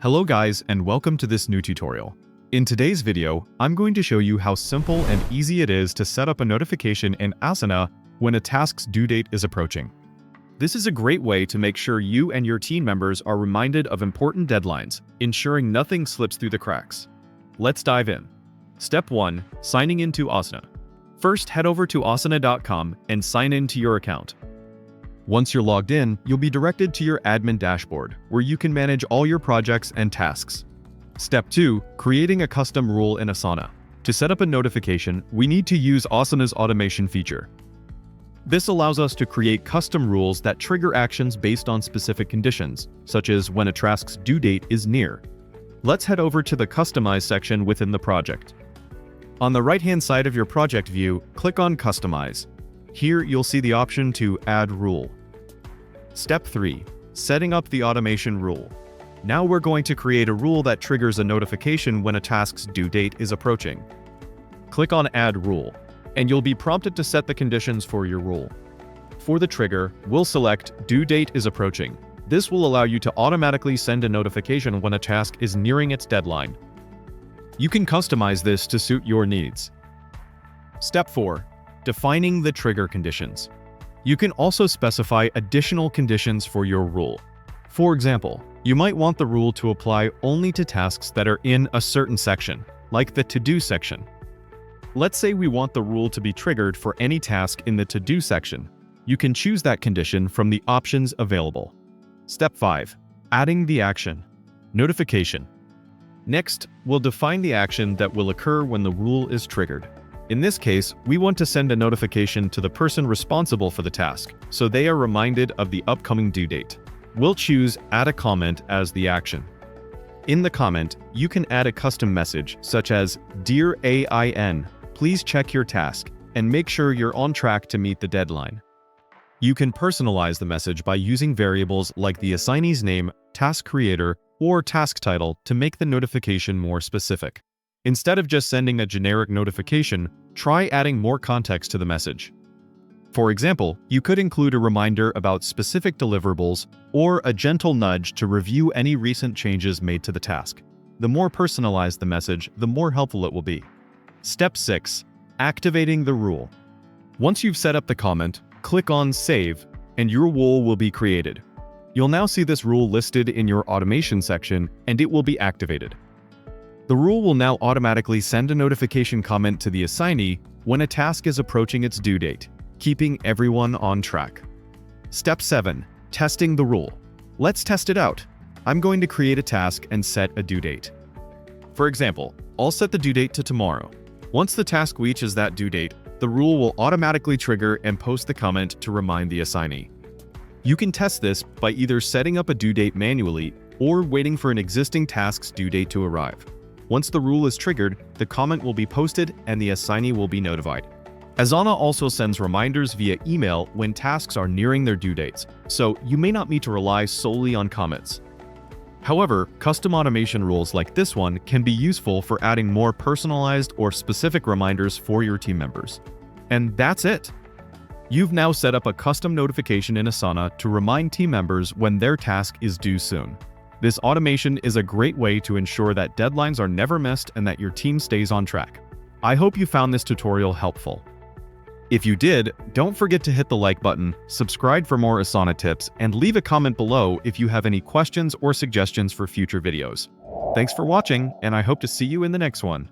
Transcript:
Hello guys, and welcome to this new tutorial. In today's video, I'm going to show you how simple and easy it is to set up a notification in Asana when a task's due date is approaching. This is a great way to make sure you and your team members are reminded of important deadlines, ensuring nothing slips through the cracks. Let's dive in. Step 1. Signing into Asana. First, head over to asana.com and sign in to your account. Once you're logged in, you'll be directed to your admin dashboard, where you can manage all your projects and tasks. Step 2. Creating a custom rule in Asana. To set up a notification, we need to use Asana's automation feature. This allows us to create custom rules that trigger actions based on specific conditions, such as when a task's due date is near. Let's head over to the Customize section within the project. On the right-hand side of your project view, click on Customize. Here, you'll see the option to Add Rule. Step 3. Setting up the automation rule. Now we're going to create a rule that triggers a notification when a task's due date is approaching. Click on Add Rule, and you'll be prompted to set the conditions for your rule. For the trigger, we'll select Due Date is Approaching. This will allow you to automatically send a notification when a task is nearing its deadline. You can customize this to suit your needs. Step 4. Defining the trigger conditions. You can also specify additional conditions for your rule. For example, you might want the rule to apply only to tasks that are in a certain section, like the To-Do section. Let's say we want the rule to be triggered for any task in the To-Do section. You can choose that condition from the options available. Step 5. Adding the action. Notification. Next, we'll define the action that will occur when the rule is triggered. In this case, we want to send a notification to the person responsible for the task, so they are reminded of the upcoming due date. We'll choose Add a Comment as the action. In the comment, you can add a custom message such as, "Dear AIN, please check your task and make sure you're on track to meet the deadline." You can personalize the message by using variables like the assignee's name, task creator, or task title to make the notification more specific. Instead of just sending a generic notification, try adding more context to the message. For example, you could include a reminder about specific deliverables or a gentle nudge to review any recent changes made to the task. The more personalized the message, the more helpful it will be. Step 6. Activating the rule. Once you've set up the comment, click on Save, and your rule will be created. You'll now see this rule listed in your automation section, and it will be activated. The rule will now automatically send a notification comment to the assignee when a task is approaching its due date, keeping everyone on track. Step 7. Testing the rule. Let's test it out. I'm going to create a task and set a due date. For example, I'll set the due date to tomorrow. Once the task reaches that due date, the rule will automatically trigger and post the comment to remind the assignee. You can test this by either setting up a due date manually or waiting for an existing task's due date to arrive. Once the rule is triggered, the comment will be posted and the assignee will be notified. Asana also sends reminders via email when tasks are nearing their due dates, so you may not need to rely solely on comments. However, custom automation rules like this one can be useful for adding more personalized or specific reminders for your team members. And that's it! You've now set up a custom notification in Asana to remind team members when their task is due soon. This automation is a great way to ensure that deadlines are never missed and that your team stays on track. I hope you found this tutorial helpful. If you did, don't forget to hit the like button, subscribe for more Asana tips, and leave a comment below if you have any questions or suggestions for future videos. Thanks for watching, and I hope to see you in the next one.